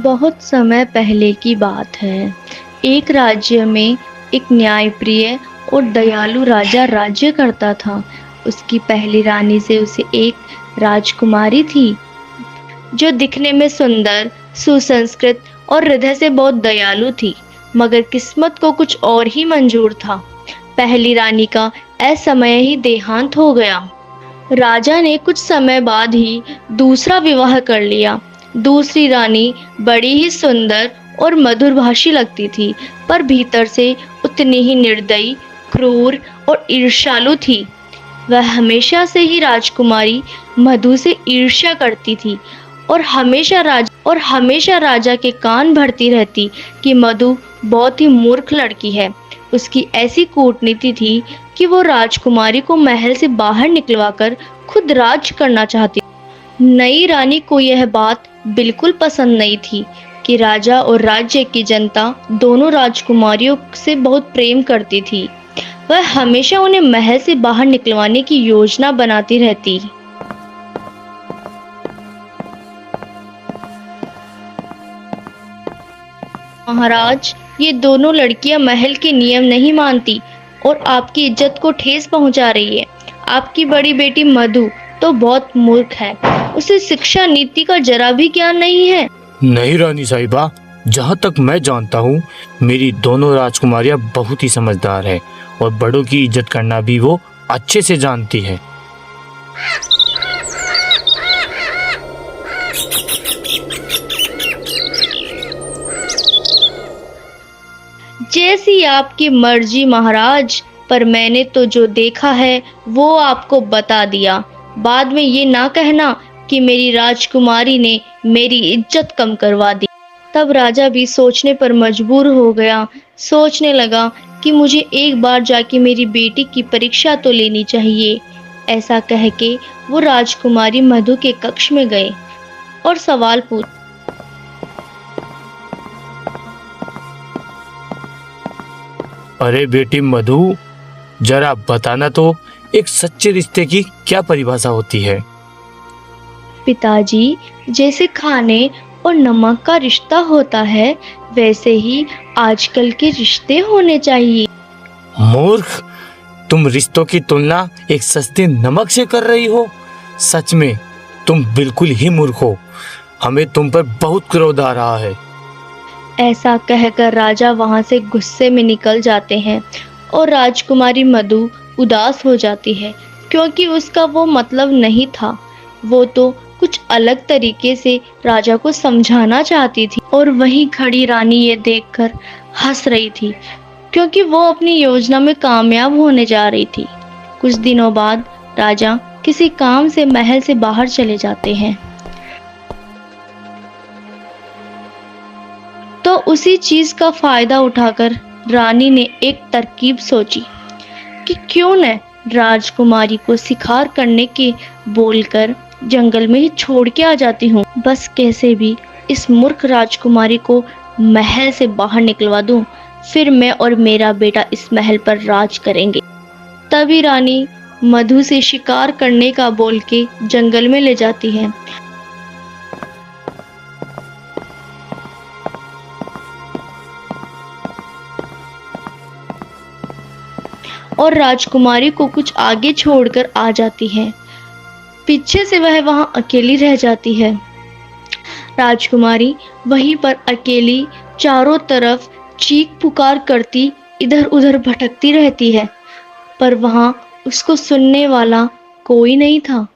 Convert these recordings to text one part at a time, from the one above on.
बहुत समय पहले की बात है। एक राज्य में एक न्यायप्रिय और दयालु राजा राज्य करता था। उसकी पहली रानी से उसे एक राजकुमारी थी जो दिखने में सुंदर, सुसंस्कृत और हृदय से बहुत दयालु थी। मगर किस्मत को कुछ और ही मंजूर था। पहली रानी का असमय ही देहांत हो गया। राजा ने कुछ समय बाद ही दूसरा विवाह कर लिया। दूसरी रानी बड़ी ही सुंदर और मधुरभाषी लगती थी, पर भीतर से उतनी ही निर्दयी, क्रूर और ईर्ष्यालु थी। वह हमेशा से ही राजकुमारी मधु से ईर्ष्या करती थी और हमेशा राजा के कान भरती रहती कि मधु बहुत ही मूर्ख लड़की है। उसकी ऐसी कूटनीति थी कि वो राजकुमारी को महल से बाहर निकलवाकर खुद राज करना चाहती। नई रानी को यह बात बिल्कुल पसंद नहीं थी कि राजा और राज्य की जनता दोनों राजकुमारियों से बहुत प्रेम करती थी। वह हमेशा उन्हें महल से बाहर निकलवाने की योजना बनाती रहती। महाराज, ये दोनों लड़कियां महल के नियम नहीं मानती और आपकी इज्जत को ठेस पहुंचा रही है। आपकी बड़ी बेटी मधु तो बहुत मूर्ख है। उसे शिक्षा नीति का जरा भी ज्ञान नहीं है। नहीं रानी साहिबा, जहाँ तक मैं जानता हूँ मेरी दोनों राजकुमारियाँ बहुत ही समझदार है और बड़ों की इज्जत करना भी वो अच्छे से जानती है। जैसी आपकी मर्जी महाराज, पर मैंने तो जो देखा है वो आपको बता दिया। बाद में ये ना कहना कि मेरी राजकुमारी ने मेरी इज्जत कम करवा दी। तब राजा भी सोचने पर मजबूर हो गया। सोचने लगा कि मुझे एक बार जाके मेरी बेटी की परीक्षा तो लेनी चाहिए। ऐसा कह के वो राजकुमारी मधु के कक्ष में गए और सवाल पूछा। अरे बेटी मधु, जरा बताना तो एक सच्चे रिश्ते की क्या परिभाषा होती है? पिताजी, जैसे खाने और नमक का रिश्ता होता है वैसे ही आजकल के रिश्ते होने चाहिए। मूर्ख, तुम रिश्तों की तुलना एक सस्ते नमक से कर रही हो। सच में तुम बिल्कुल ही मूर्ख हो। हमें तुम पर बहुत क्रोध आ रहा है। ऐसा कहकर राजा वहां से गुस्से में निकल जाते हैं और राजकुमारी मधु उदास हो जाती है, क्योंकि उसका वो मतलब नहीं था। वो तो कुछ अलग तरीके से राजा को समझाना चाहती थी और वहीं खड़ी रानी ये देखकर हंस रही थी, क्योंकि वो अपनी योजना में कामयाब होने जा रही थी। कुछ दिनों बाद राजा किसी काम से महल से बाहर चले जाते हैं। तो उसी चीज का फायदा उठाकर रानी ने एक तरकीब सोची कि क्यों न राजकुमारी को शिकार करने के बोलकर जंगल में ही छोड़ के आ जाती हूँ। बस कैसे भी इस मूर्ख राजकुमारी को महल से बाहर निकलवा दूं, फिर मैं और मेरा बेटा इस महल पर राज करेंगे। तभी रानी मधु से शिकार करने का बोल के जंगल में ले जाती है। और राजकुमारी को कुछ आगे छोड़कर आ जाती है। पीछे से वह वहां अकेली रह जाती है। राजकुमारी वहीं पर अकेली चारों तरफ चीख पुकार करती इधर उधर भटकती रहती है, पर वहां उसको सुनने वाला कोई नहीं था।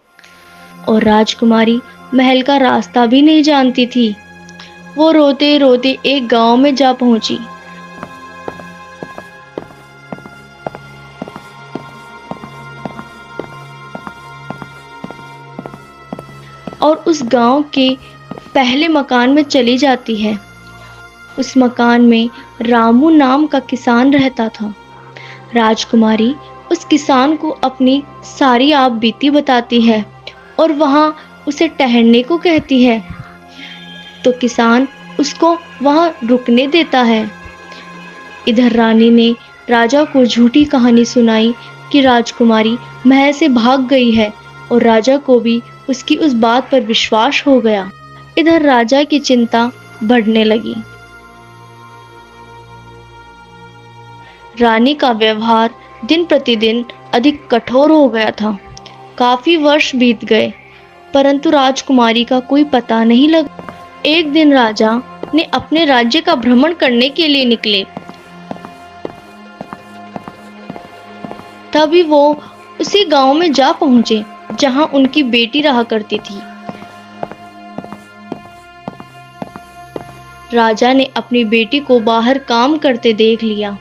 और राजकुमारी महल का रास्ता भी नहीं जानती थी। वो रोते रोते एक गांव में जा पहुंची। और उस गांव के पहले मकान में चली जाती है। उस मकान में रामू नाम का किसान रहता था। राजकुमारी उस किसान को अपनी सारी आप बीती बताती है और वहां उसे ठहरने को कहती है। तो किसान उसको वहां रुकने देता है। इधर रानी ने राजा को झूठी कहानी सुनाई कि राजकुमारी महल से भाग गई है और राजा को भी उसकी उस बात पर विश्वास हो गया। इधर राजा की चिंता बढ़ने लगी। रानी का व्यवहार दिन प्रतिदिन अधिक कठोर हो गया था। काफी वर्ष बीत गए, परंतु राजकुमारी का कोई पता नहीं लगा। एक दिन राजा ने अपने राज्य का भ्रमण करने के लिए निकले। तभी वो उसी गांव में जा पहुंचे जहां उनकी बेटी रहा करती थी। राजा ने अपनी बेटी को बाहर काम करते देख लिया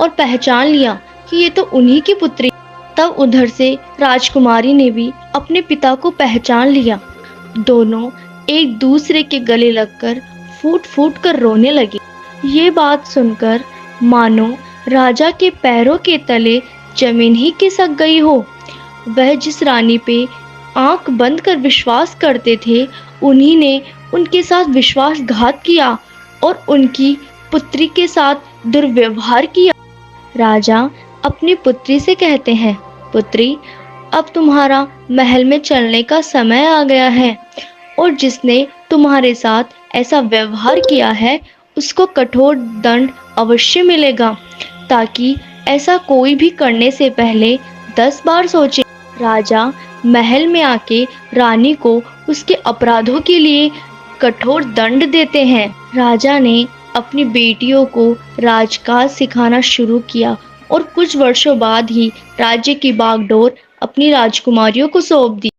और पहचान लिया कि ये तो उन्हीं की पुत्री। तब उधर से राजकुमारी ने भी अपने पिता को पहचान लिया। दोनों एक दूसरे के गले लगकर फूट फूट कर रोने लगे। ये बात सुनकर मानो राजा के पैरों के तले जमीन ही खिसक गई हो। वह जिस रानी पे आंख बंद कर विश्वास करते थे, उन्हीं ने उनके साथ विश्वासघात किया और उनकी पुत्री के साथ दुर्व्यवहार किया। राजा अपनी पुत्री से कहते हैं, पुत्री, अब तुम्हारा महल में चलने का समय आ गया है और जिसने तुम्हारे साथ ऐसा व्यवहार किया है उसको कठोर दंड अवश्य मिलेगा, ताकि ऐसा कोई भी करने से पहले 10 बार सोचे। राजा महल में आके रानी को उसके अपराधों के लिए कठोर दंड देते हैं। राजा ने अपनी बेटियों को राजकाज सिखाना शुरू किया और कुछ वर्षों बाद ही राज्य की बागडोर अपनी राजकुमारियों को सौंप दी।